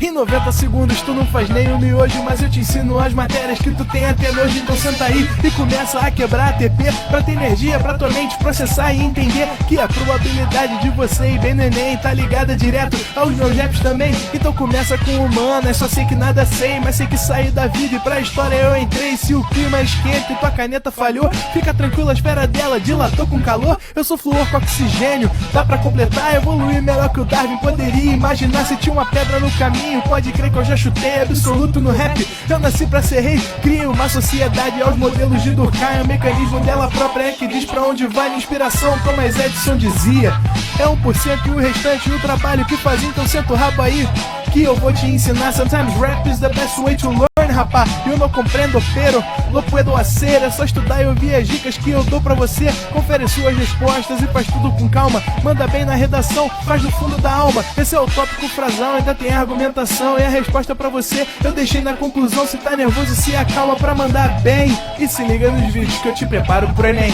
Em 90 segundos tu não faz nem um miojo, mas eu te ensino as matérias que tu tem até nojo. Então senta aí e começa a quebrar ATP pra ter energia pra tua mente processar e entender que a probabilidade de você ir bem no Enem tá ligada direto aos meus raps também. Então começa com humanas, só sei que nada sei, mas sei que saí da vida e pra história eu entrei. Se o clima esquenta e tua caneta falhou, fica tranquilo, a esfera dela dilatou com calor. Eu sou flúor com oxigênio, dá pra completar, evoluir melhor que o Darwin poderia imaginar. Se tinha uma pedra no caminho, pode crer que eu já chutei absoluto no rap. Eu nasci pra ser rei, crio uma sociedade aos modelos de Durkheim. O mecanismo dela própria é que diz pra onde vai minha inspiração. Thomas Edison dizia: é 1% e o restante o trabalho que faz. Então senta o rabo aí que eu vou te ensinar. Sometimes rap is the best way to learn, rapá. Eu não compreendo, pero lo puedo hacer. É só estudar e ouvir as dicas que eu dou pra você. Confere suas respostas e faz tudo com calma. Manda bem na redação, faz do fundo da alma. Esse é o tópico frasal, ainda tem argumentação. E a resposta pra você eu deixei na conclusão. Se tá nervoso, se acalma pra mandar bem. E se liga nos vídeos que eu te preparo pro Enem.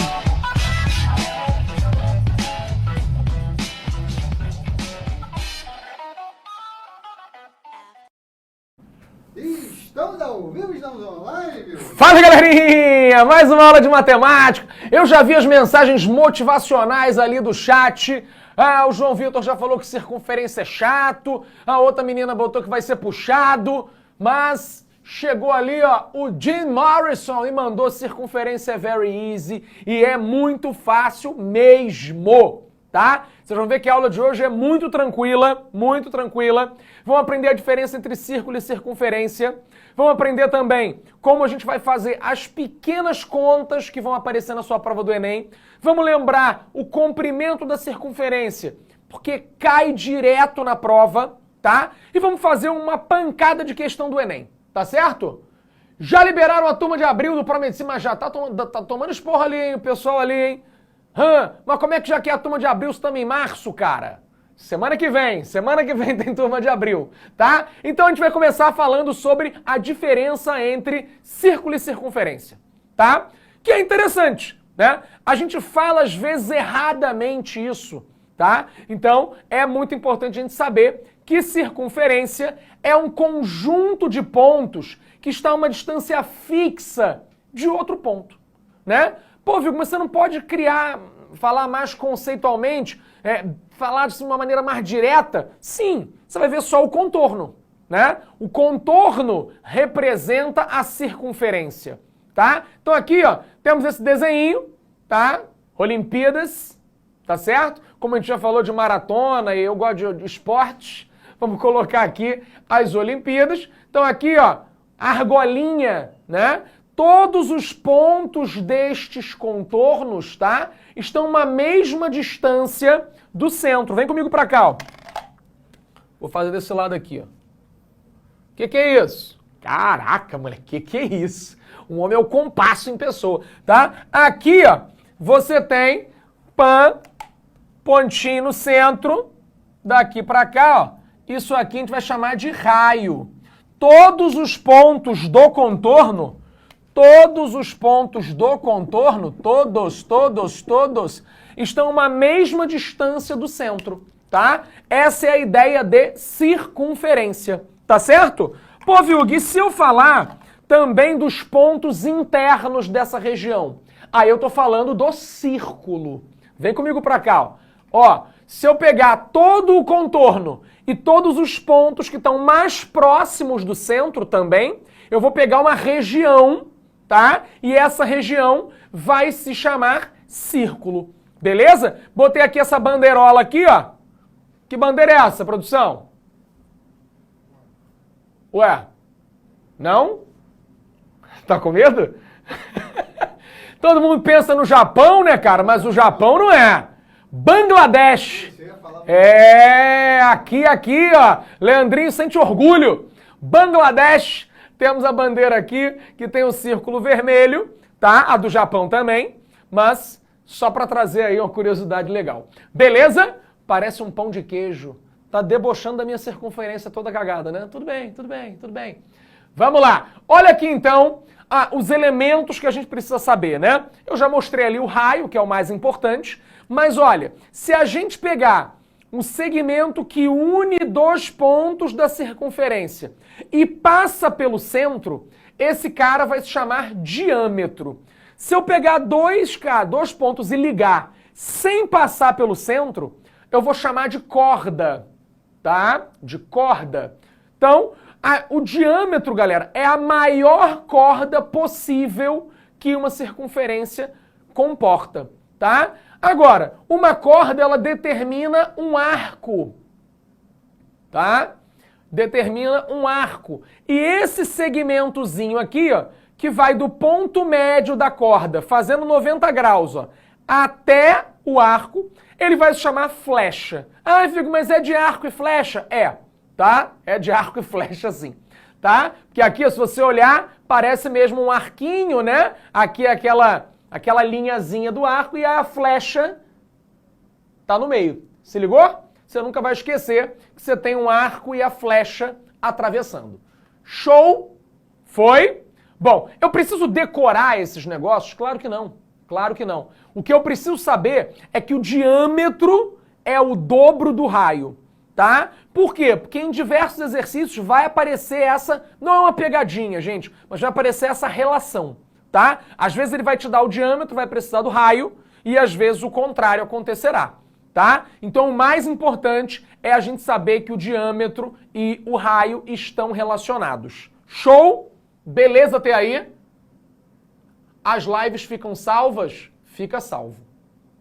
Estamos ao vivo, estamos online, viu? Fala, galerinha! Mais uma aula de matemática. Eu já vi as mensagens motivacionais ali do chat. O João Vitor já falou que circunferência é chato. A outra menina botou que vai ser puxado. Mas chegou ali, ó, o Jim Morrison e mandou circunferência é very easy. E é muito fácil mesmo, tá? Vocês vão ver que a aula de hoje é muito tranquila, muito tranquila. Vão aprender a diferença entre círculo e circunferência. Vão aprender também como a gente vai fazer as pequenas contas que vão aparecer na sua prova do Enem. Vamos lembrar o comprimento da circunferência, porque cai direto na prova, tá? E vamos fazer uma pancada de questão do Enem, tá certo? Já liberaram a turma de abril do Promedicina, mas já tá tomando esporro ali, hein, o pessoal ali, hein? Mas como é que já quer a turma de abril se estamos em março, cara? Semana que vem tem turma de abril, tá? Então a gente vai começar falando sobre a diferença entre círculo e circunferência, tá? Que é interessante, né? A gente fala às vezes erradamente isso, tá? Então é muito importante a gente saber que circunferência é um conjunto de pontos que está a uma distância fixa de outro ponto, né? Pô, Vigo, mas você não pode falar mais conceitualmente, falar de uma maneira mais direta? Sim, você vai ver só o contorno, né? O contorno representa a circunferência, tá? Então aqui, ó, temos esse desenho, tá? Olimpíadas, tá certo? Como a gente já falou de maratona e eu gosto de esportes, vamos colocar aqui as Olimpíadas. Então aqui, ó, argolinha, né? Todos os pontos destes contornos, tá? Estão uma mesma distância do centro. Vem comigo pra cá, ó. Vou fazer desse lado aqui, ó. Que é isso? Caraca, moleque, que é isso? Um homem é o compasso em pessoa, tá? Aqui, ó, você tem pontinho no centro. Daqui pra cá, ó. Isso aqui a gente vai chamar de raio. Todos os pontos do contorno, todos, estão a uma mesma distância do centro, tá? Essa é a ideia de circunferência, tá certo? Pô, Vilg, e se eu falar também dos pontos internos dessa região? Aí eu tô falando do círculo. Vem comigo pra cá, ó. Ó, se eu pegar todo o contorno e todos os pontos que estão mais próximos do centro também, eu vou pegar uma região, tá? E essa região vai se chamar círculo, beleza? Botei aqui essa bandeirola aqui, ó. Que bandeira é essa, produção? Ué, não? Tá com medo? Todo mundo pensa no Japão, né, cara? Mas o Japão não é. Bangladesh. Aqui, ó. Leandrinho sente orgulho. Bangladesh. Temos a bandeira aqui, que tem o círculo vermelho, tá? A do Japão também, mas só para trazer aí uma curiosidade legal. Beleza? Parece um pão de queijo. Tá debochando da minha circunferência toda cagada, né? Tudo bem. Vamos lá. Olha aqui, então, os elementos que a gente precisa saber, né? Eu já mostrei ali o raio, que é o mais importante, mas olha, se a gente pegar um segmento que une dois pontos da circunferência e passa pelo centro, esse cara vai se chamar diâmetro. Se eu pegar dois pontos e ligar sem passar pelo centro, eu vou chamar de corda, tá? De corda. Então, o diâmetro, galera, é a maior corda possível que uma circunferência comporta, tá? Agora, uma corda, ela determina um arco, tá? Determina um arco. E esse segmentozinho aqui, ó, que vai do ponto médio da corda, fazendo 90 graus, ó, até o arco, ele vai se chamar flecha. Ah, Figo, mas é de arco e flecha? É, tá? É de arco e flecha, sim, tá? Porque aqui, se você olhar, parece mesmo um arquinho, né? Aqui é aquela linhazinha do arco e a flecha tá no meio. Se ligou? Você nunca vai esquecer que você tem um arco e a flecha atravessando. Show? Foi? Bom, eu preciso decorar esses negócios? Claro que não. Claro que não. O que eu preciso saber é que o diâmetro é o dobro do raio, tá? Por quê? Porque em diversos exercícios vai aparecer essa, não é uma pegadinha, gente, mas vai aparecer essa relação, tá? Às vezes ele vai te dar o diâmetro, vai precisar do raio, e às vezes o contrário acontecerá, tá? Então o mais importante é a gente saber que o diâmetro e o raio estão relacionados. Show? Beleza até aí? As lives ficam salvas? Fica salvo.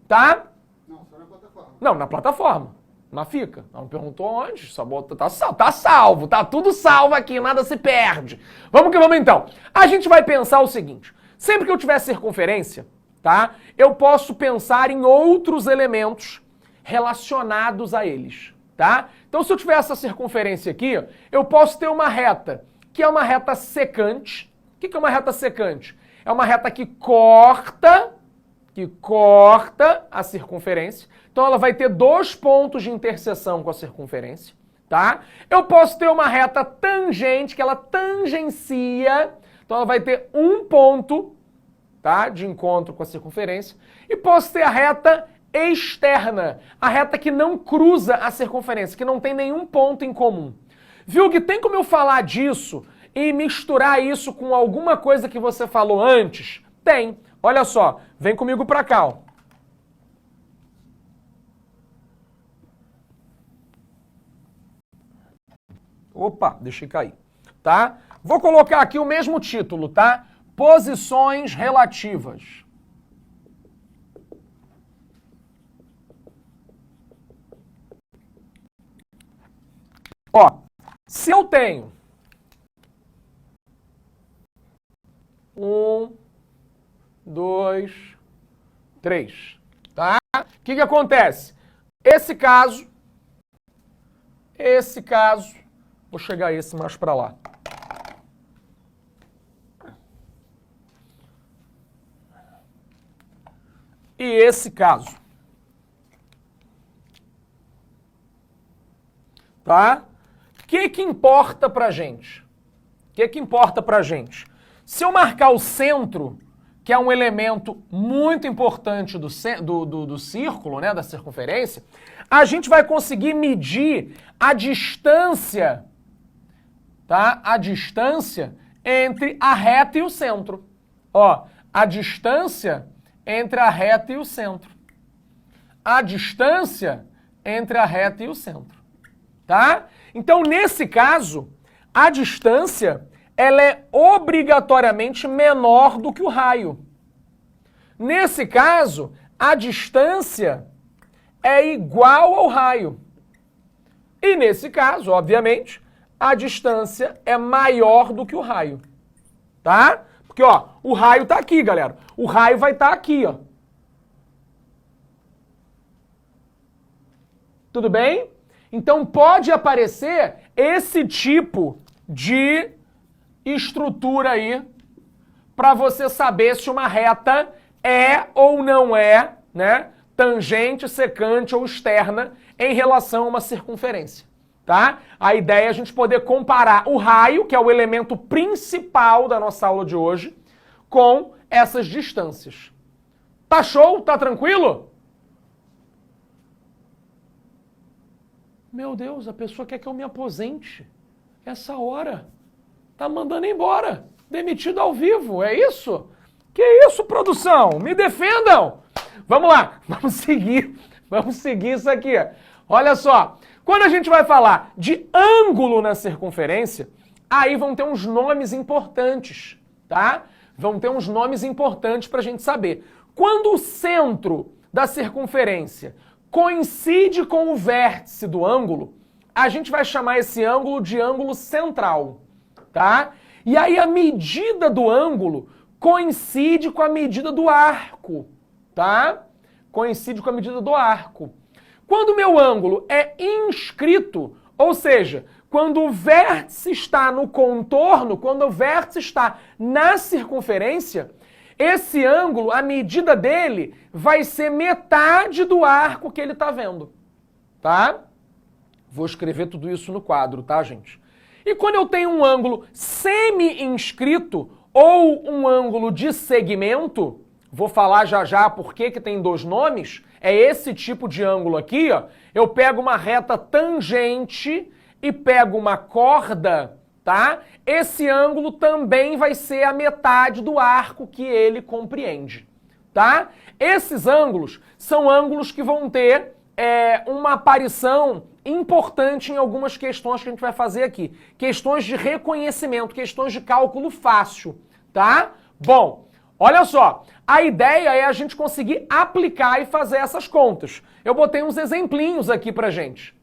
Tá? Não, só na plataforma. Não, na plataforma. Mas fica. Não perguntou onde? Só bota, tá salvo. Tá tudo salvo aqui, nada se perde. Vamos que vamos então. A gente vai pensar o seguinte. Sempre que eu tiver circunferência, tá? Eu posso pensar em outros elementos relacionados a eles, tá? Então se eu tiver essa circunferência aqui, eu posso ter uma reta, que é uma reta secante. O que é uma reta secante? É uma reta que corta a circunferência. Então ela vai ter dois pontos de interseção com a circunferência, tá? Eu posso ter uma reta tangente, que ela tangencia, então ela vai ter um ponto, tá, de encontro com a circunferência. E posso ter a reta externa, a reta que não cruza a circunferência, que não tem nenhum ponto em comum. Viu que tem como eu falar disso e misturar isso com alguma coisa que você falou antes? Tem. Olha só, vem comigo pra cá, ó. Opa, deixei cair, tá? Vou colocar aqui o mesmo título, tá? Posições relativas. Ó, se eu tenho 1, 2, 3, tá? O que acontece? Esse caso, vou chegar esse mais para lá. E esse caso, tá? O que importa pra gente? O que importa pra gente? Se eu marcar o centro, que é um elemento muito importante do círculo, né, da circunferência, a gente vai conseguir medir a distância, tá? A distância entre a reta e o centro. Ó, a distância entre a reta e o centro. A distância entre a reta e o centro. Tá? Então, nesse caso, a distância ela é obrigatoriamente menor do que o raio. Nesse caso, a distância é igual ao raio. E nesse caso, obviamente, a distância é maior do que o raio. Tá? Porque, ó, o raio tá aqui, galera. O raio vai estar aqui, ó. Tudo bem? Então pode aparecer esse tipo de estrutura aí para você saber se uma reta é ou não é, né, tangente, secante ou externa em relação a uma circunferência, tá? A ideia é a gente poder comparar o raio, que é o elemento principal da nossa aula de hoje, com essas distâncias. Tá show? Tá tranquilo? Meu Deus, a pessoa quer que eu me aposente. Essa hora. Tá mandando embora. Demitido ao vivo, é isso? Que isso, produção? Me defendam! Vamos lá, vamos seguir isso aqui. Olha só, quando a gente vai falar de ângulo na circunferência, aí vão ter uns nomes importantes, tá? Vão ter uns nomes importantes para a gente saber. Quando o centro da circunferência coincide com o vértice do ângulo, a gente vai chamar esse ângulo de ângulo central, tá? E aí a medida do ângulo coincide com a medida do arco, tá? Coincide com a medida do arco. Quando o meu ângulo é inscrito, ou seja, quando o vértice está no contorno, quando o vértice está na circunferência, esse ângulo, a medida dele vai ser metade do arco que ele está vendo, tá? Vou escrever tudo isso no quadro, tá, gente? E quando eu tenho um ângulo semi-inscrito ou um ângulo de segmento, vou falar já já por que tem dois nomes, é esse tipo de ângulo aqui, ó. Eu pego uma reta tangente e pego uma corda, tá? Esse ângulo também vai ser a metade do arco que ele compreende, tá? Esses ângulos são ângulos que vão ter uma aparição importante em algumas questões que a gente vai fazer aqui. Questões de reconhecimento, questões de cálculo fácil, tá? Bom, olha só, a ideia é a gente conseguir aplicar e fazer essas contas. Eu botei uns exemplinhos aqui pra gente,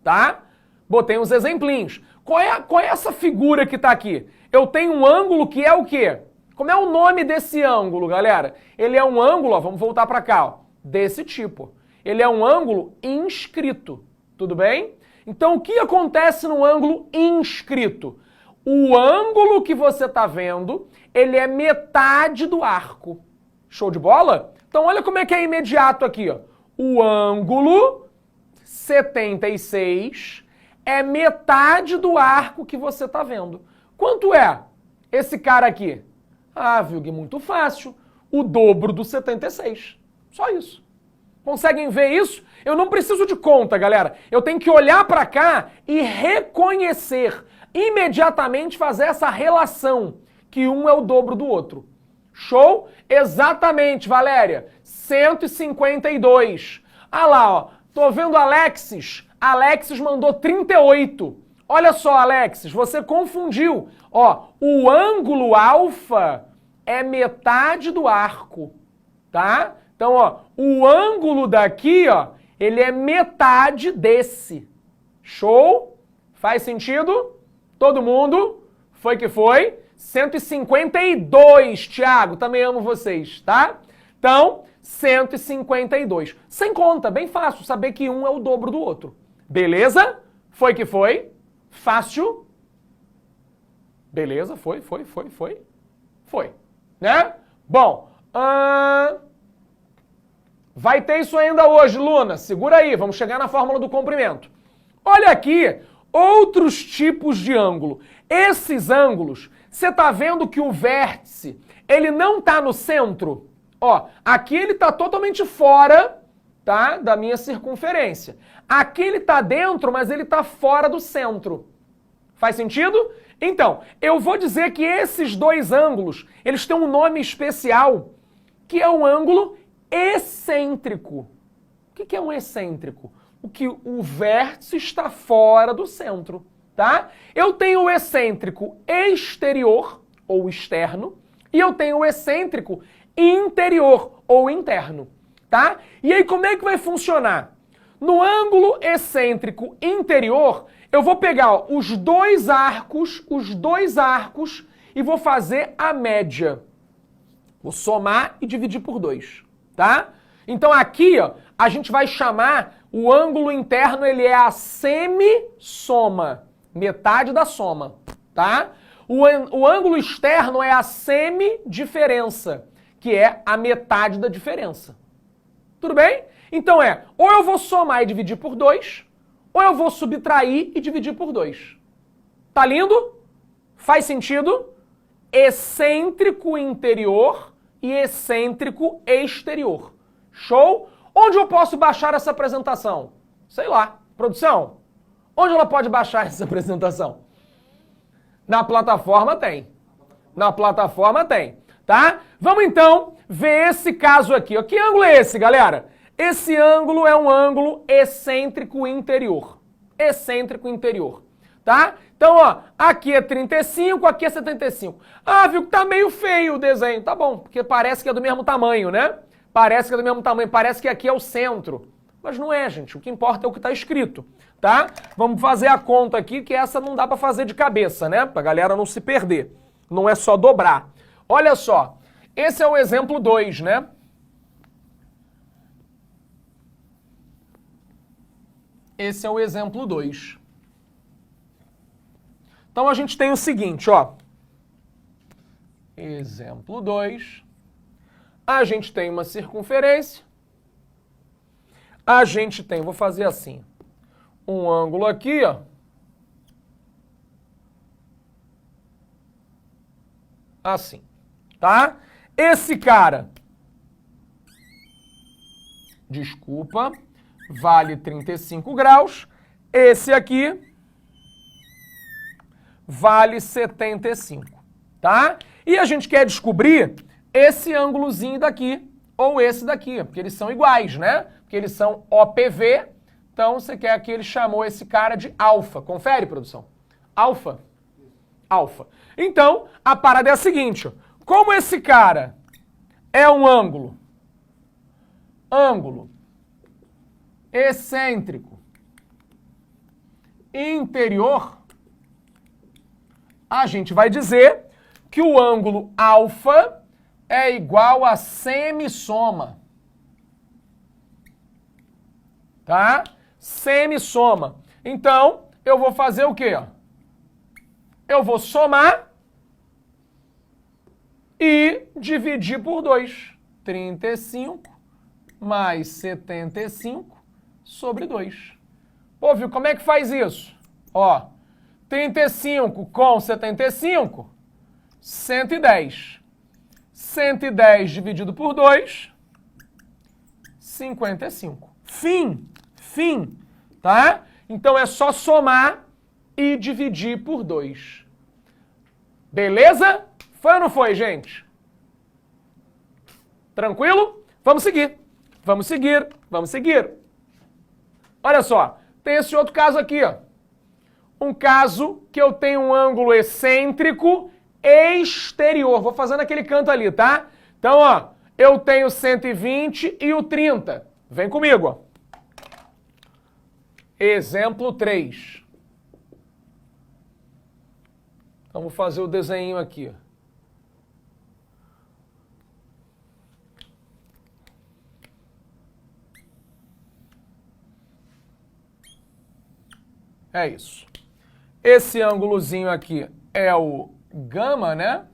tá? Botei uns exemplinhos. Qual é essa figura que tá aqui? Eu tenho um ângulo que é o quê? Como é o nome desse ângulo, galera? Ele é um ângulo, ó, vamos voltar pra cá, ó, desse tipo. Ele é um ângulo inscrito, tudo bem? Então, o que acontece no ângulo inscrito? O ângulo que você está vendo, ele é metade do arco. Show de bola? Então, olha como é que é imediato aqui, ó. O ângulo 76 é metade do arco que você está vendo. Quanto é esse cara aqui? Ah, Vilg, muito fácil. O dobro do 76. Só isso. Conseguem ver isso? Eu não preciso de conta, galera. Eu tenho que olhar para cá e reconhecer, imediatamente fazer essa relação, que um é o dobro do outro. Show? Exatamente, Valéria. 152. Ah lá, ó. Tô vendo Alexis. Alexis mandou 38. Olha só, Alexis, você confundiu. Ó, o ângulo alfa é metade do arco, tá? Então, ó, o ângulo daqui, ó, ele é metade desse. Show? Faz sentido? Todo mundo? Foi que foi? 152, Thiago, também amo vocês, tá? Então, 152. Sem conta, bem fácil, saber que um é o dobro do outro. Beleza? Foi que foi? Fácil? Beleza, foi. Foi, né? Bom, vai ter isso ainda hoje, Luna. Segura aí, vamos chegar na fórmula do comprimento. Olha aqui, outros tipos de ângulo. Esses ângulos, você está vendo que o vértice, ele não está no centro? Ó, aqui ele está totalmente fora, tá, da minha circunferência. Aqui ele está dentro, mas ele está fora do centro. Faz sentido? Então, eu vou dizer que esses dois ângulos, eles têm um nome especial, que é um ângulo excêntrico. O que é um excêntrico? O que o vértice está fora do centro, tá? Eu tenho o excêntrico exterior, ou externo, e eu tenho o excêntrico interior, ou interno, tá? E aí, como é que vai funcionar? No ângulo excêntrico interior, eu vou pegar, ó, os dois arcos, e vou fazer a média. Vou somar e dividir por 2. Tá? Então aqui, ó, a gente vai chamar o ângulo interno, ele é a semissoma, metade da soma, tá? O ângulo externo é a semidiferença, que é a metade da diferença. Tudo bem? Então ou eu vou somar e dividir por 2, ou eu vou subtrair e dividir por 2. Tá lindo? Faz sentido? Excêntrico interior e excêntrico exterior. Show? Onde eu posso baixar essa apresentação? Sei lá. Produção, onde ela pode baixar essa apresentação? Na plataforma tem. Na plataforma tem, tá? Vamos então ver esse caso aqui. Que ângulo é esse, galera? Esse ângulo é um ângulo excêntrico interior. Excêntrico interior, tá? Então, ó, aqui é 35, aqui é 75. Ah, viu que tá meio feio o desenho. Tá bom, porque parece que é do mesmo tamanho, né? Parece que é do mesmo tamanho, parece que aqui é o centro. Mas não é, gente. O que importa é o que está escrito, tá? Vamos fazer a conta aqui, que essa não dá para fazer de cabeça, né? Pra galera não se perder. Não é só dobrar. Olha só. Esse é o exemplo 2, né? Esse é o exemplo 2. Então a gente tem o seguinte, ó. Exemplo 2. A gente tem uma circunferência. A gente tem, vou fazer assim, um ângulo aqui, ó. Assim, tá? Esse cara, desculpa, vale 35 graus. Esse aqui vale 75, tá? E a gente quer descobrir esse ângulozinho daqui ou esse daqui, porque eles são iguais, né? Porque eles são OPV, então você quer que ele chamou esse cara de alfa. Confere, produção. Alfa. Alfa. Então, a parada é a seguinte, ó. Como esse cara é um ângulo excêntrico interior, a gente vai dizer que o ângulo alfa é igual a semissoma. Tá? Semissoma. Então, eu vou fazer o quê? Eu vou somar e dividir por 2. 35 mais 75 sobre 2. Pô, viu como é que faz isso? Ó, 35 com 75, 110. 110 dividido por 2, 55. Fim, tá? Então é só somar e dividir por 2. Beleza? Foi ou não foi, gente? Tranquilo? Vamos seguir. Vamos seguir. Vamos seguir. Olha só, tem esse outro caso aqui, ó. Um caso que eu tenho um ângulo excêntrico exterior. Vou fazer naquele canto ali, tá? Então, ó, eu tenho 120 e o 30. Vem comigo, ó. Exemplo 3. Então, vou fazer o desenho aqui. É isso. Esse ângulozinho aqui é o gama, né?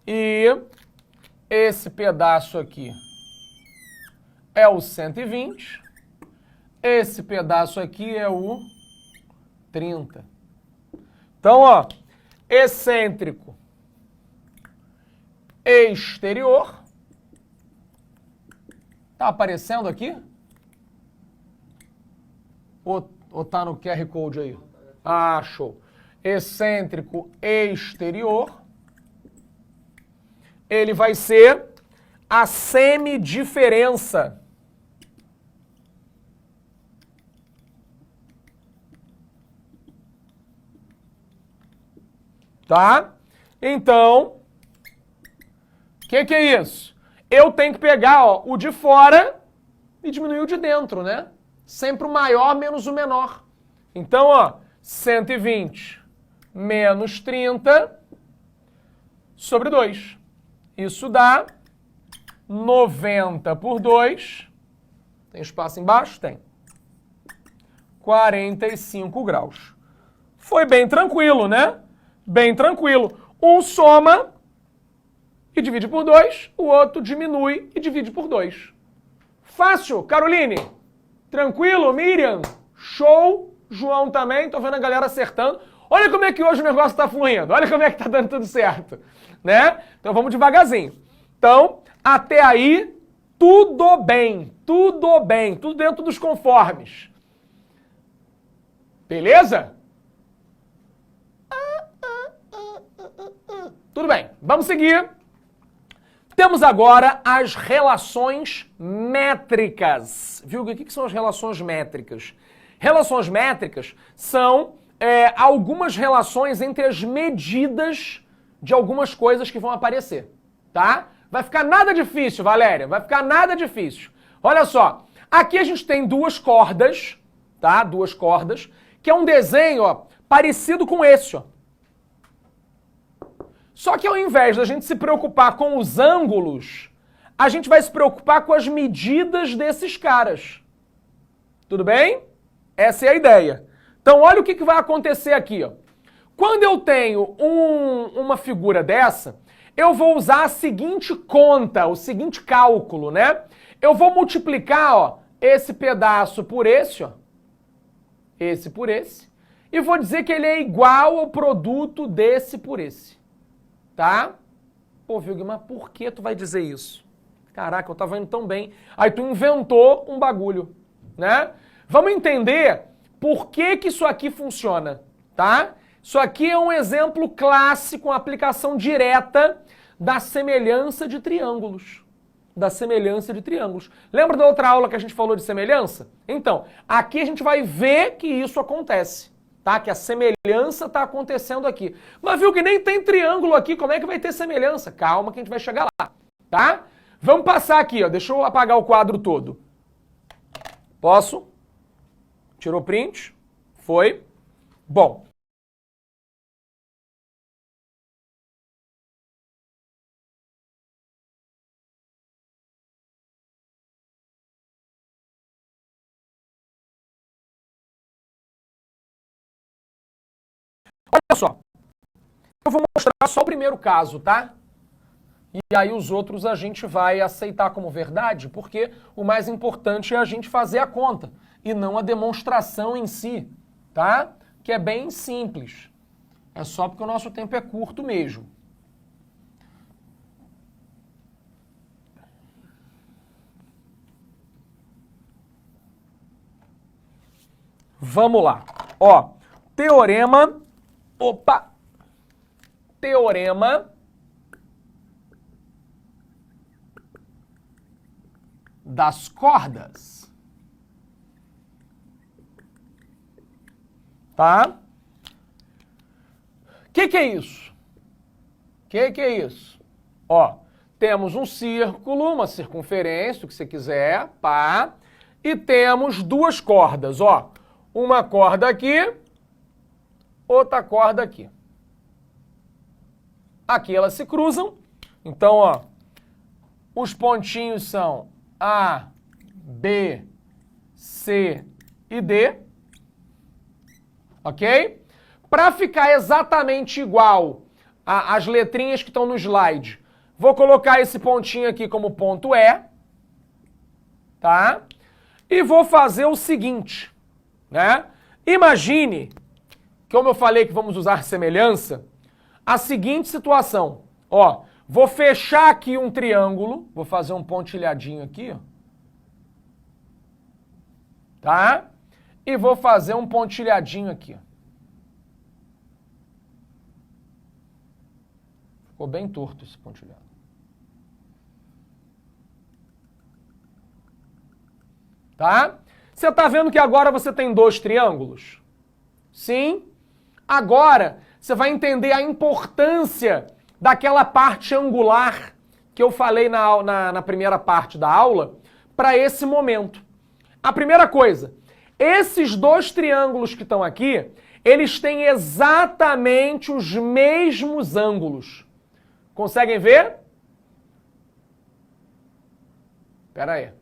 E esse pedaço aqui é o 120. Esse pedaço aqui é o 30. Então, ó, excêntrico exterior. Tá aparecendo aqui? Ou tá no QR Code aí? Ah, show. Excêntrico exterior. Ele vai ser a semidiferença. Tá? Então, o que é isso? Eu tenho que pegar, ó, o de fora e diminuir o de dentro, né? Sempre o maior menos o menor. Então, ó, 120 menos 30 sobre 2. Isso dá 90 por 2. Tem espaço embaixo? Tem. 45 graus. Foi bem tranquilo, né? Bem tranquilo. Um soma e divide por 2, o outro diminui e divide por 2. Fácil, Caroline. Tranquilo, Miriam? Show. João também, tô vendo a galera acertando. Olha como é que hoje o negócio tá fluindo. Olha como é que tá dando tudo certo, né? Então vamos devagarzinho. Então, até aí, tudo bem, tudo dentro dos conformes. Beleza? Tudo bem, vamos seguir. Temos agora as relações métricas. Viu? O que são as relações métricas? Relações métricas são algumas relações entre as medidas de algumas coisas que vão aparecer, tá? Vai ficar nada difícil, Valéria, vai ficar nada difícil. Olha só, aqui a gente tem duas cordas, tá? Duas cordas, que é um desenho, ó, parecido com esse, ó. Só que ao invés da gente se preocupar com os ângulos, a gente vai se preocupar com as medidas desses caras. Tudo bem? Essa é a ideia. Então olha o que vai acontecer aqui, ó. Quando eu tenho uma figura dessa, eu vou usar a seguinte conta, o seguinte cálculo, né? Eu vou multiplicar, ó, esse pedaço por esse, ó. Esse por esse. E vou dizer que ele é igual ao produto desse por esse. Tá? Pô, Vilg, mas por que tu vai dizer isso? Caraca, eu tava indo tão bem. Aí tu inventou um bagulho, né? Vamos entender por que isso aqui funciona, tá? Isso aqui é um exemplo clássico, uma aplicação direta da semelhança de triângulos. Da semelhança de triângulos. Lembra da outra aula que a gente falou de semelhança? Então, aqui a gente vai ver que isso acontece. Tá? Que a semelhança está acontecendo aqui. Mas viu que nem tem triângulo aqui, como é que vai ter semelhança? Calma que a gente vai chegar lá, tá? Vamos passar aqui, ó. Deixa eu apagar o quadro todo. Posso? Tirou print? Foi. Bom. Olha só, eu vou mostrar só o primeiro caso, tá? E aí os outros a gente vai aceitar como verdade, porque o mais importante é a gente fazer a conta e não a demonstração em si, tá? Que é bem simples. É só porque o nosso tempo é curto mesmo. Vamos lá. Ó, teorema... Opa! Teorema das cordas. Tá? Que é isso? Que é isso? Ó, temos um círculo, uma circunferência, o que você quiser, pá, e temos duas cordas, ó. Uma corda aqui, outra corda aqui. Aqui elas se cruzam. Então, ó, os pontinhos são A, B, C e D. Ok? Para ficar exatamente igual às letrinhas que estão no slide, vou colocar esse pontinho aqui como ponto E. Tá? E vou fazer o seguinte, né? Imagine, como eu falei que vamos usar semelhança, a seguinte situação. Ó, vou fechar aqui um triângulo, vou fazer um pontilhadinho aqui, ó. Tá? E vou fazer um pontilhadinho aqui, ó. Ficou bem torto esse pontilhado. Tá? Você tá vendo que agora você tem dois triângulos? Sim? Agora, você vai entender a importância daquela parte angular que eu falei na primeira parte da aula para esse momento. A primeira coisa, esses dois triângulos que estão aqui, eles têm exatamente os mesmos ângulos. Conseguem ver? Espera aí.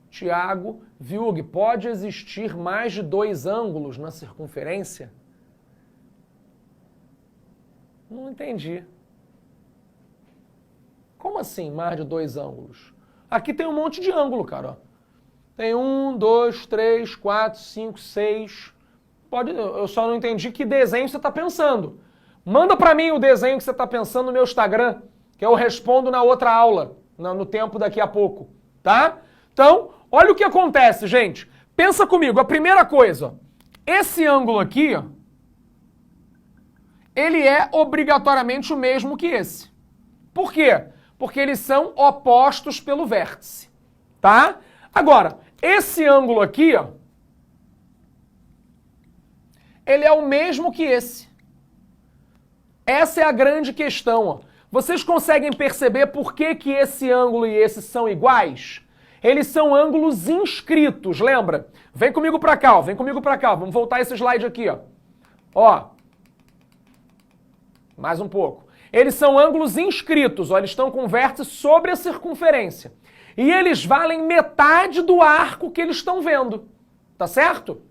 Tiago, Vilg, pode existir mais de dois ângulos na circunferência? Não entendi. Como assim, mais de dois ângulos? Aqui tem um monte de ângulo, cara. Ó. Tem 1, 2, 3, 4, 5, 6. Eu só não entendi que desenho você está pensando. Manda para mim o desenho que você está pensando no meu Instagram, que eu respondo na outra aula, no tempo daqui a pouco, tá? Então, olha o que acontece, gente. Pensa comigo, a primeira coisa, ó, esse ângulo aqui, ó, ele é obrigatoriamente o mesmo que esse. Por quê? Porque eles são opostos pelo vértice, tá? Agora, esse ângulo aqui, ó, ele é o mesmo que esse. Essa é a grande questão, ó. Vocês conseguem perceber por que que esse ângulo e esse são iguais? Eles são ângulos inscritos, lembra? Vem comigo pra cá, ó. Vem comigo pra cá. Vamos voltar esse slide aqui, ó. Ó. Mais um pouco. Eles são ângulos inscritos, ó. Eles estão com vértice sobre a circunferência. E eles valem metade do arco que eles estão vendo. Tá certo?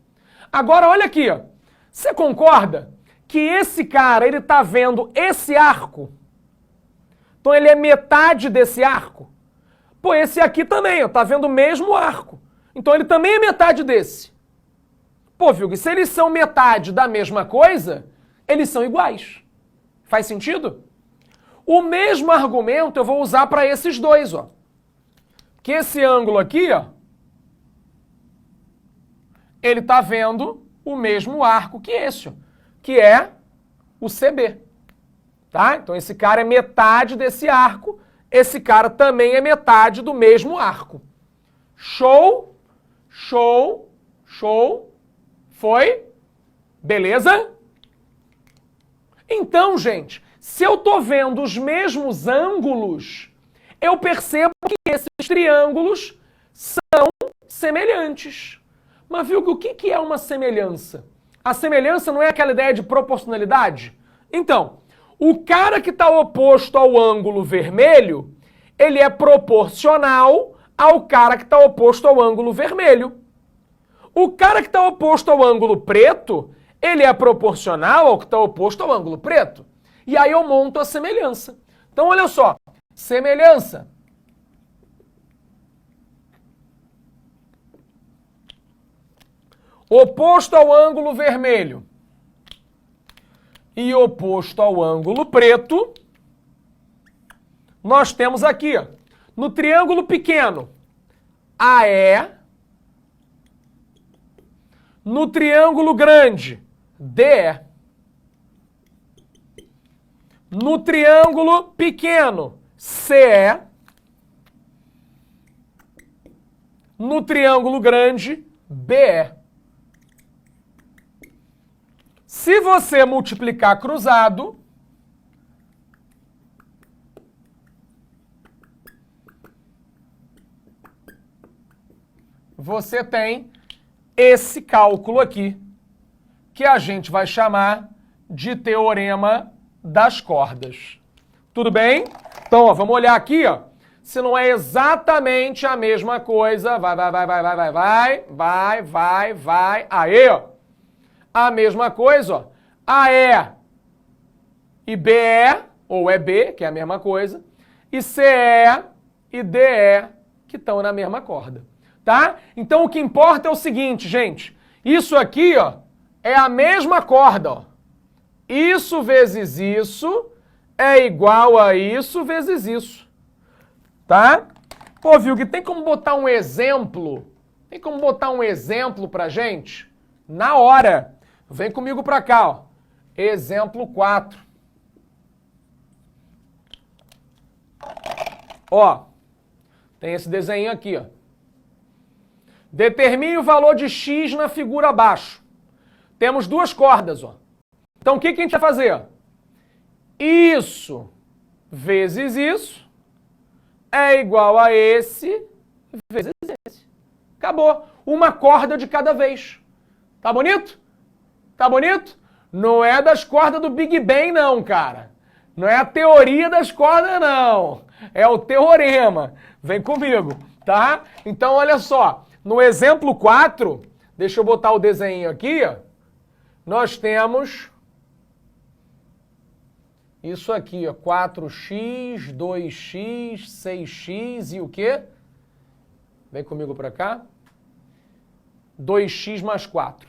Agora, olha aqui, ó. Você concorda que esse cara, ele tá vendo esse arco? Então ele é metade desse arco? Pô, esse aqui também, ó, tá vendo o mesmo arco. Então ele também é metade desse. Pô, Vilg, se eles são metade da mesma coisa, eles são iguais. Faz sentido? O mesmo argumento eu vou usar para esses dois, ó. Que esse ângulo aqui, ó, ele tá vendo o mesmo arco que esse, ó, que é o CB. Tá? Então esse cara é metade desse arco, esse cara também é metade do mesmo arco. Show? Show? Show? Foi? Beleza? Então, gente, se eu tô vendo os mesmos ângulos, eu percebo que esses triângulos são semelhantes. Mas viu que o que é uma semelhança? A semelhança não é aquela ideia de proporcionalidade? Então, o cara que está oposto ao ângulo vermelho, ele é proporcional ao cara que está oposto ao ângulo vermelho. O cara que está oposto ao ângulo preto, ele é proporcional ao que está oposto ao ângulo preto. E aí eu monto a semelhança. Então, olha só. Semelhança. Oposto ao ângulo vermelho e oposto ao ângulo preto, nós temos aqui, ó, no triângulo pequeno, AE, no triângulo grande, DE. No triângulo pequeno, CE. No triângulo grande, BE. Se você multiplicar cruzado, você tem esse cálculo aqui, que a gente vai chamar de teorema das cordas. Tudo bem? Então, ó, vamos olhar aqui, ó. Se não é exatamente a mesma coisa, vai. Aí, ó. A mesma coisa, ó. AE e BE, ou EB, que é a mesma coisa, e CE e DE, que estão na mesma corda. Tá? Então o que importa é o seguinte, gente. Isso aqui, ó, é a mesma corda, ó. Isso vezes isso é igual a isso vezes isso. Tá? Pô, Vilg, tem como botar um exemplo? Tem como botar um exemplo pra gente? Na hora. Vem comigo pra cá, ó. Exemplo 4. Ó, tem esse desenho aqui, ó. Determine o valor de x na figura abaixo. Temos duas cordas, ó. Então o que que a gente vai fazer? Isso vezes isso é igual a esse vezes esse. Acabou. Uma corda de cada vez. Tá bonito? Tá bonito? Não é das cordas do Big Bang, não, cara. Não é a teoria das cordas, não. É o teorema. Vem comigo, tá? Então, olha só. No exemplo 4, deixa eu botar o desenho aqui, ó. Nós temos isso aqui, ó. 4x, 2x, 6x e o quê? Vem comigo pra cá. 2x mais 4.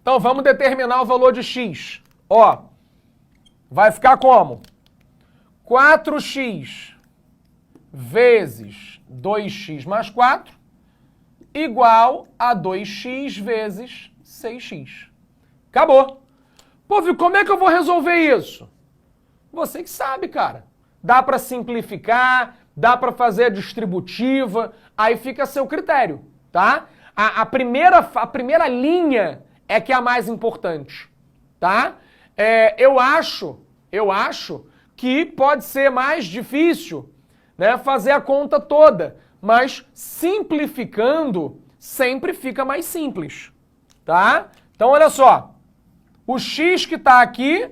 Então, vamos determinar o valor de x. Ó, vai ficar como? 4x vezes 2x mais 4 igual a 2x vezes 6x. Acabou. Pô, Vitor, como é que eu vou resolver isso? Você que sabe, cara. Dá para simplificar, dá para fazer a distributiva, aí fica a seu critério, tá? A primeira linha é que é a mais importante, tá? Eu acho que pode ser mais difícil, né, fazer a conta toda, mas simplificando sempre fica mais simples, tá? Então, olha só, o x que está aqui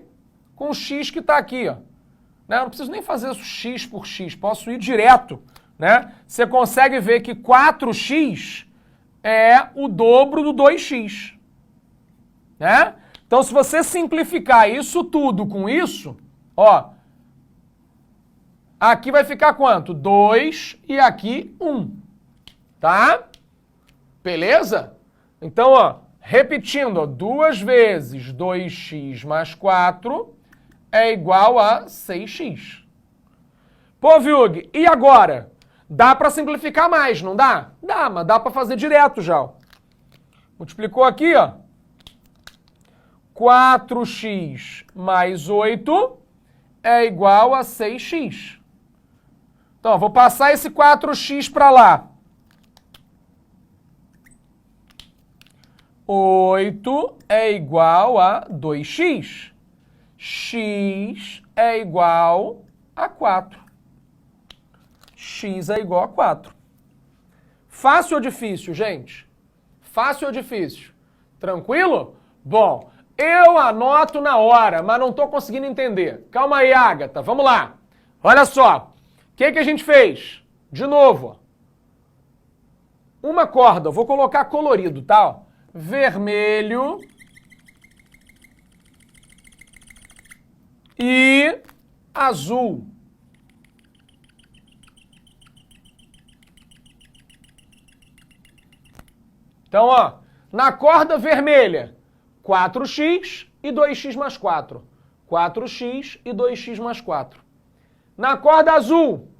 com o x que está aqui, ó. Né? Eu não preciso nem fazer x por x, posso ir direto, né? Você consegue ver que 4x é o dobro do 2x, né? Então, se você simplificar isso tudo com isso, ó, aqui vai ficar quanto? 2 e aqui 1, tá? Beleza? Então, ó, repetindo, ó, 2 vezes 2x mais 4 é igual a 6x. Pô, Viug, e agora? Dá para simplificar mais, não dá? Dá, mas dá para fazer direto já. Ó. Multiplicou aqui, ó. 4x mais 8 é igual a 6x. Então, vou passar esse 4x para lá. 8 é igual a 2x. X é igual a 4. X é igual a 4. Fácil ou difícil, gente? Fácil ou difícil? Tranquilo? Bom, eu anoto na hora, mas não estou conseguindo entender. Calma aí, Agatha. Vamos lá. Olha só. O que a gente fez? De novo. Uma corda. Eu vou colocar colorido, tá? Ó. Vermelho. E azul. Então, ó, na corda vermelha, 4x e 2x mais 4. 4x e 2x mais 4. Na corda azul,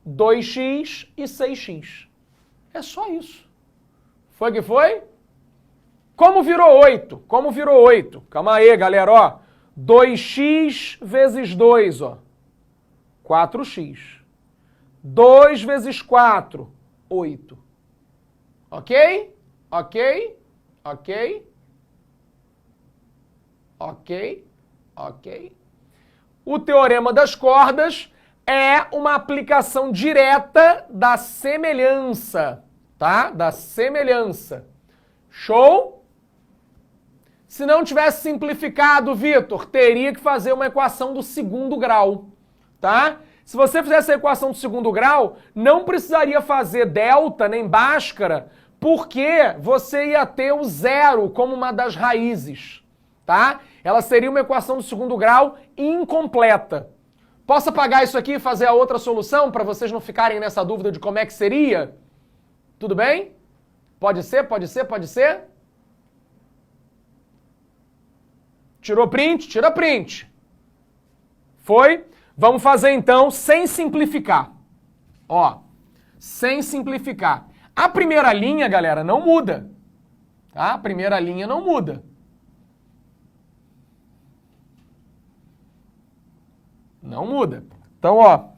2x e 6x. É só isso. Foi que foi? Como virou 8? Como virou 8? Calma aí, galera, ó. 2x vezes 2, ó. 4x. 2 vezes 4, 8. Ok? Ok? Ok? Ok? Ok? O teorema das cordas é uma aplicação direta da semelhança, tá? Da semelhança. Show? Se não tivesse simplificado, Vitor, teria que fazer uma equação do segundo grau, tá? Se você fizesse a equação do segundo grau, não precisaria fazer delta nem bhaskara, porque você ia ter o zero como uma das raízes, tá? Ela seria uma equação do segundo grau incompleta. Posso apagar isso aqui e fazer a outra solução para vocês não ficarem nessa dúvida de como é que seria? Tudo bem? Pode ser? Pode ser? Pode ser? Tirou print? Tira print. Foi? Vamos fazer então sem simplificar. Ó, sem simplificar. A primeira linha, galera, não muda. Tá? A primeira linha não muda. Não muda. Então, ó,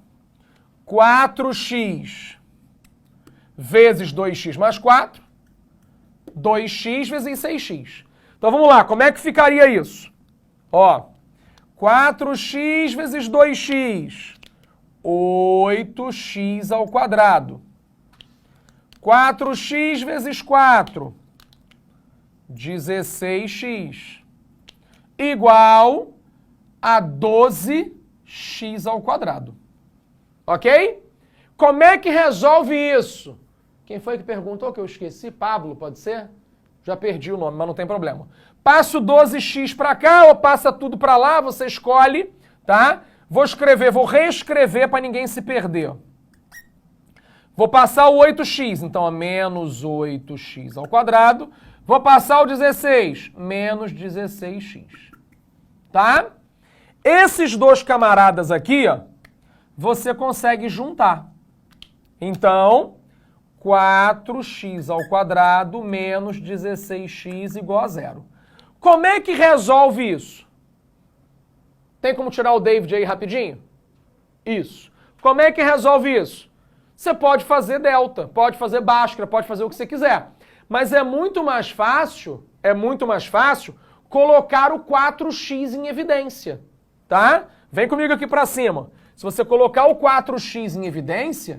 4x vezes 2x mais 4, 2x vezes 6x. Então, vamos lá, como é que ficaria isso? Ó, 4x vezes 2x, 8x ao quadrado. 4x vezes 4, 16x, igual a 12x ao quadrado. Ok? Como é que resolve isso? Quem foi que perguntou que eu esqueci? Pablo, pode ser? Já perdi o nome, mas não tem problema. Passo 12x para cá ou passa tudo para lá, você escolhe, tá? Vou reescrever para ninguém se perder. Vou passar o 8x, então, ó, menos 8x ao quadrado. Vou passar o 16, menos 16x. Tá? Esses dois camaradas aqui, ó, você consegue juntar. Então, 4x ao quadrado menos 16x igual a zero. Como é que resolve isso? Tem como tirar o David aí rapidinho? Isso. Como é que resolve isso? Você pode fazer delta, pode fazer Bhaskara, pode fazer o que você quiser. Mas é muito mais fácil colocar o 4x em evidência, tá? Vem comigo aqui pra cima. Se você colocar o 4x em evidência,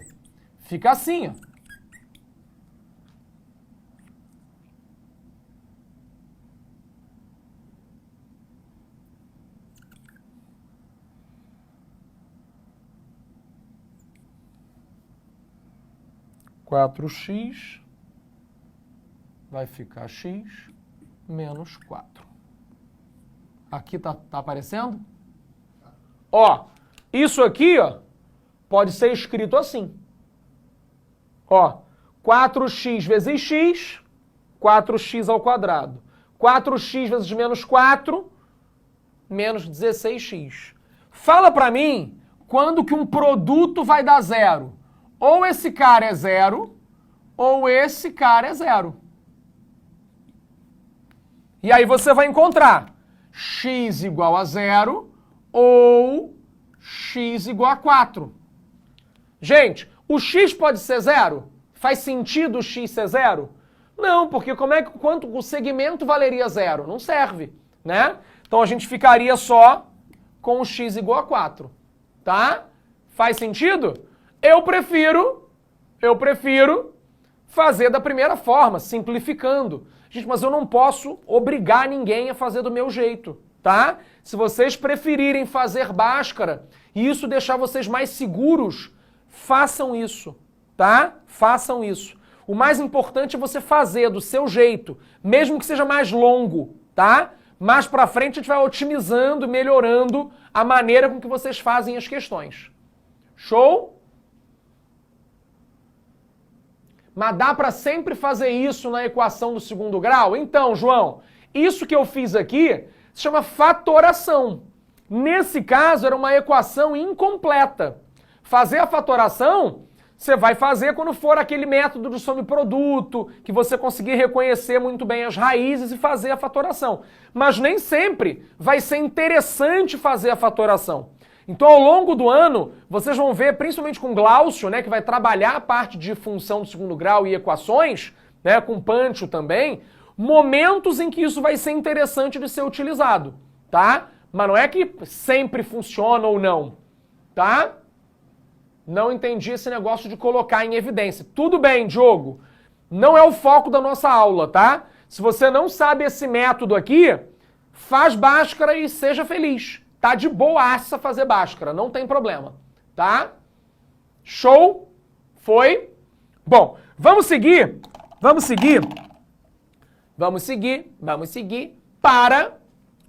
fica assim, ó. Quatro x vai ficar x menos 4. Aqui tá aparecendo? Ó, isso aqui, ó, pode ser escrito assim. Ó, 4x vezes x, 4x ao quadrado. 4x vezes menos 4, menos 16x. Fala pra mim quando que um produto vai dar zero. Ou esse cara é zero, ou esse cara é zero. E aí você vai encontrar x igual a zero ou x igual a 4. Gente, o x pode ser zero? Faz sentido o x ser zero? Não, porque quanto o segmento valeria zero? Não serve, né? Então a gente ficaria só com o x igual a 4, tá? Faz sentido? Eu prefiro fazer da primeira forma, simplificando. Gente, mas eu não posso obrigar ninguém a fazer do meu jeito, tá? Se vocês preferirem fazer Bhaskara e isso deixar vocês mais seguros, façam isso, tá? Façam isso. O mais importante é você fazer do seu jeito, mesmo que seja mais longo, tá? Mais pra frente a gente vai otimizando, melhorando a maneira com que vocês fazem as questões. Show? Mas dá para sempre fazer isso na equação do segundo grau? Então, João, isso que eu fiz aqui se chama fatoração. Nesse caso, era uma equação incompleta. Fazer a fatoração, você vai fazer quando for aquele método de soma e produto, que você conseguir reconhecer muito bem as raízes e fazer a fatoração. Mas nem sempre vai ser interessante fazer a fatoração. Então, ao longo do ano, vocês vão ver, principalmente com Glaucio, né, que vai trabalhar a parte de função do segundo grau e equações, né, com Pancho também, momentos em que isso vai ser interessante de ser utilizado, tá? Mas não é que sempre funciona ou não, tá? Não entendi esse negócio de colocar em evidência. Tudo bem, Diogo, não é o foco da nossa aula, tá? Se você não sabe esse método aqui, faz Bhaskara e seja feliz. Tá de boaça fazer Bhaskara, não tem problema, tá? Show? Foi? Bom, vamos seguir para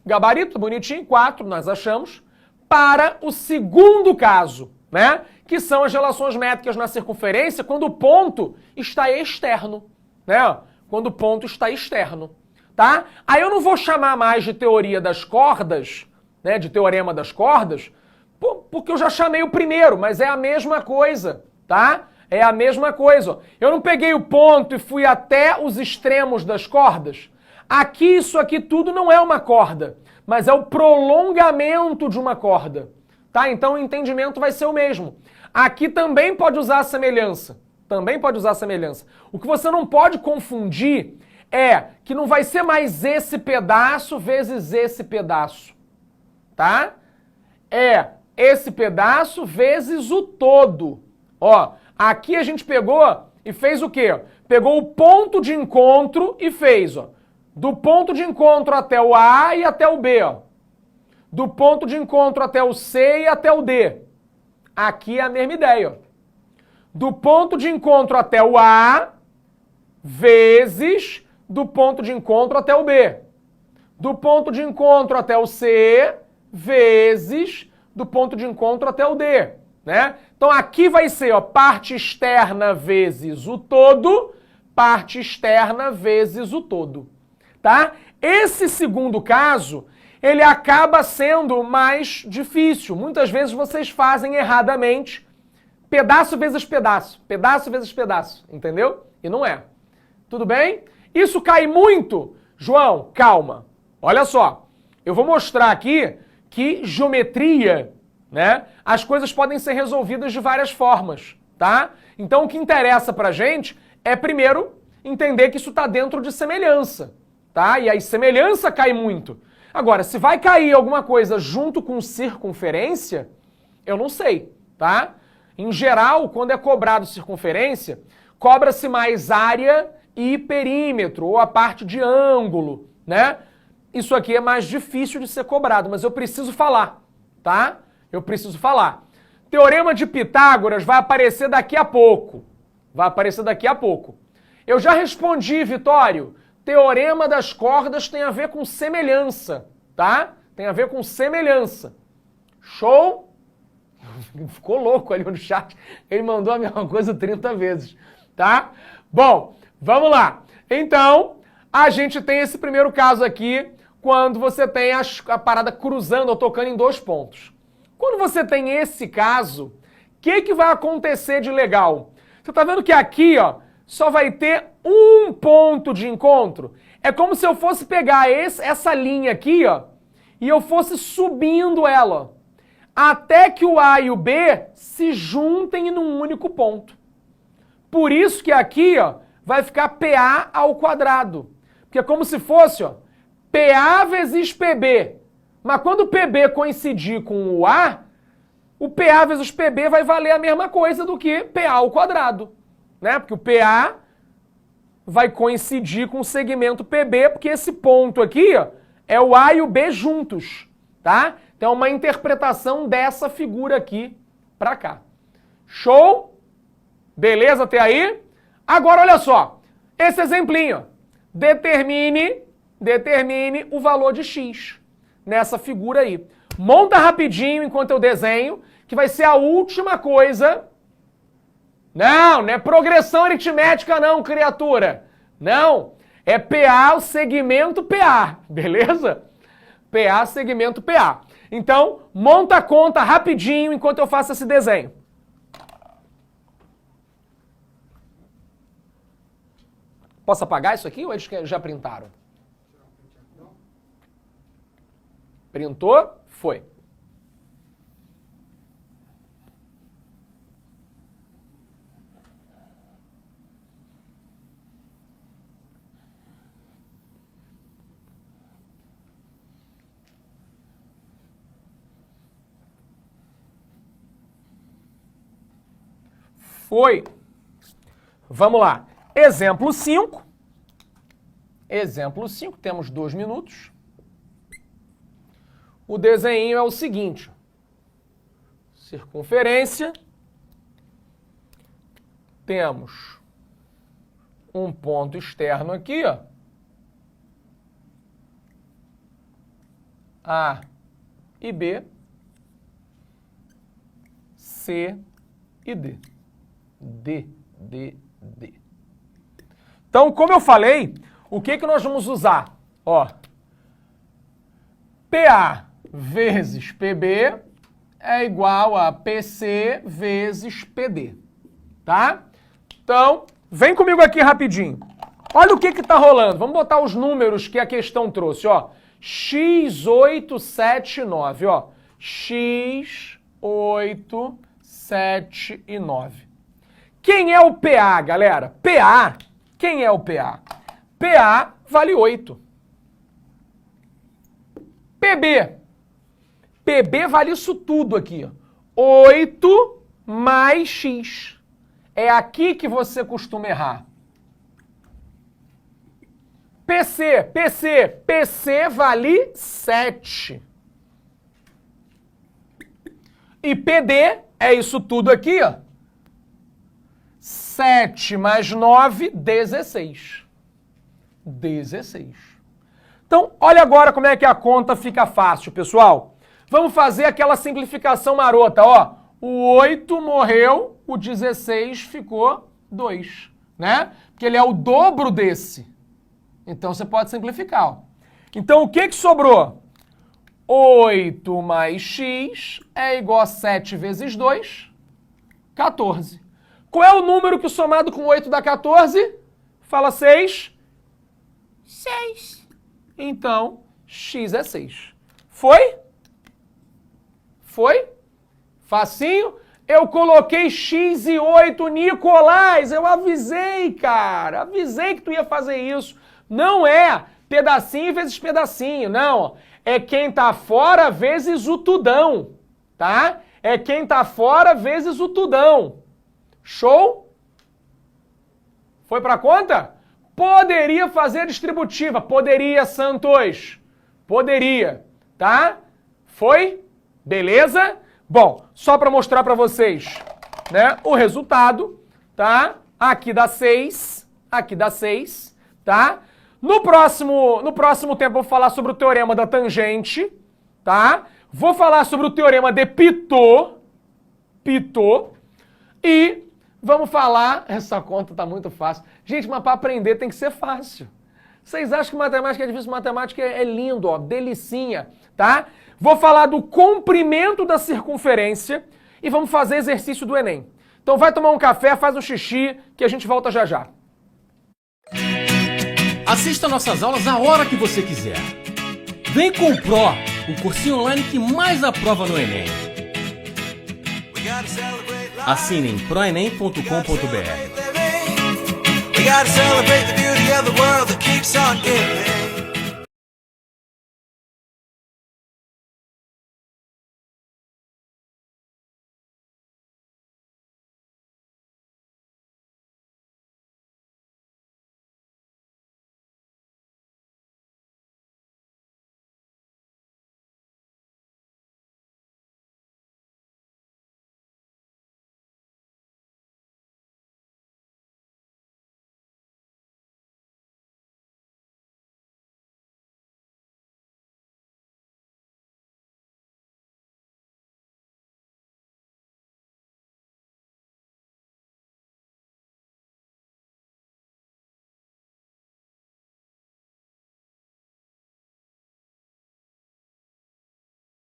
gabarito, bonitinho, 4, nós achamos, para o segundo caso, né? Que são as relações métricas na circunferência quando o ponto está externo, né? Quando o ponto está externo, tá? Aí eu não vou chamar mais de teoria das cordas, né, de teorema das cordas, porque eu já chamei o primeiro, mas é a mesma coisa, tá? É a mesma coisa. Ó. Eu não peguei o ponto e fui até os extremos das cordas. Aqui, isso aqui tudo não é uma corda, mas é o prolongamento de uma corda, tá? Então o entendimento vai ser o mesmo. Aqui também pode usar a semelhança. O que você não pode confundir é que não vai ser mais esse pedaço vezes esse pedaço. Tá? É esse pedaço vezes o todo. Ó, aqui a gente pegou e fez o quê? Pegou o ponto de encontro e fez, ó, do ponto de encontro até o A e até o B, ó. Do ponto de encontro até o C e até o D. Aqui é a mesma ideia, ó. Do ponto de encontro até o A vezes do ponto de encontro até o B. Do ponto de encontro até o C vezes do ponto de encontro até o D. né? Então aqui vai ser, ó, parte externa vezes o todo, parte externa vezes o todo, tá? Esse segundo caso, ele acaba sendo mais difícil. Muitas vezes vocês fazem erradamente pedaço vezes pedaço, pedaço vezes pedaço, entendeu? E não é. Tudo bem? Isso cai muito? João, calma. Olha só, eu vou mostrar aqui que geometria, né, as coisas podem ser resolvidas de várias formas, tá? Então o que interessa pra gente é primeiro entender que isso está dentro de semelhança, tá? E aí semelhança cai muito. Agora, se vai cair alguma coisa junto com circunferência, eu não sei, tá? Em geral, quando é cobrado circunferência, cobra-se mais área e perímetro, ou a parte de ângulo, né? Isso aqui é mais difícil de ser cobrado, mas eu preciso falar, tá? Eu preciso falar. Teorema de Pitágoras vai aparecer daqui a pouco. Vai aparecer daqui a pouco. Eu já respondi, Vitório. Teorema das cordas tem a ver com semelhança, tá? Tem a ver com semelhança. Show? Ficou louco ali no chat. Ele mandou a mesma coisa 30 vezes, tá? Bom, vamos lá. Então, a gente tem esse primeiro caso aqui, quando você tem a parada cruzando ou tocando em dois pontos. Quando você tem esse caso, o que vai acontecer de legal? Você tá vendo que aqui, ó, só vai ter um ponto de encontro? É como se eu fosse pegar essa linha aqui, ó, e eu fosse subindo ela, até que o A e o B se juntem num único ponto. Por isso que aqui, ó, vai ficar PA ao quadrado. Porque é como se fosse, ó, PA vezes PB. Mas quando o PB coincidir com o A, o PA vezes PB vai valer a mesma coisa do que PA ao quadrado, né? Porque o PA vai coincidir com o segmento PB, porque esse ponto aqui, ó, é o A e o B juntos, tá? Então é uma interpretação dessa figura aqui pra cá. Show? Beleza até aí? Agora olha só, esse exemplinho, ó. Determine o valor de x nessa figura aí. Monta rapidinho enquanto eu desenho, que vai ser a última coisa. Não é progressão aritmética não, criatura. Não, é PA, o segmento PA, beleza? PA, segmento PA. Então, monta a conta rapidinho enquanto eu faço esse desenho. Posso apagar isso aqui ou eles já printaram? Printou? Foi. Foi. Vamos lá. Exemplo 5. Exemplo 5, temos 2 minutos. O desenho é o seguinte. Circunferência. Temos um ponto externo aqui, ó. A e B. C e D. D. Então, como eu falei, o que nós vamos usar? Ó, PA vezes PB é igual a PC vezes PD, tá? Então, vem comigo aqui rapidinho. Olha o que está rolando. Vamos botar os números que a questão trouxe, ó. X879, ó. X8, 7 e 9. Quem é o PA, galera? PA, quem é o PA? PA vale 8. PB vale isso tudo aqui, ó. 8 mais X. É aqui que você costuma errar. PC vale 7. E PD é isso tudo aqui, ó. 7 mais 9, 16. 16. Então, olha agora como é que a conta fica fácil, pessoal. Vamos fazer aquela simplificação marota, ó. O 8 morreu, o 16 ficou 2, né? Porque ele é o dobro desse. Então você pode simplificar, ó. Então o que sobrou? 8 mais x é igual a 7 vezes 2, 14. Qual é o número que somado com 8 dá 14? Fala 6. 6. Então, x é 6. Foi? Foi? Facinho? Eu coloquei x e 8, Nicolás. Eu avisei, cara. Avisei que tu ia fazer isso. Não é pedacinho vezes pedacinho, não. É quem tá fora vezes o tudão, tá? É quem tá fora vezes o tudão. Show? Foi pra conta? Poderia fazer distributiva. Poderia, Santos. Poderia, tá? Foi? Beleza? Bom, só para mostrar para vocês, né, o resultado, tá? Aqui dá 6, tá? No próximo tempo eu vou falar sobre o teorema da tangente, tá? Vou falar sobre o teorema de Pitot, e vamos falar... Essa conta tá muito fácil. Gente, mas para aprender tem que ser fácil. Vocês acham que matemática é difícil? Matemática é lindo, ó, delicinha, tá? Vou falar do comprimento da circunferência e vamos fazer exercício do Enem. Então vai tomar um café, faz um xixi, que a gente volta já já. Assista nossas aulas a hora que você quiser. Vem com o Pro, o cursinho online que mais aprova no Enem. Assine em proenem.com.br. We gotta celebrate the beauty of the world that keeps on giving.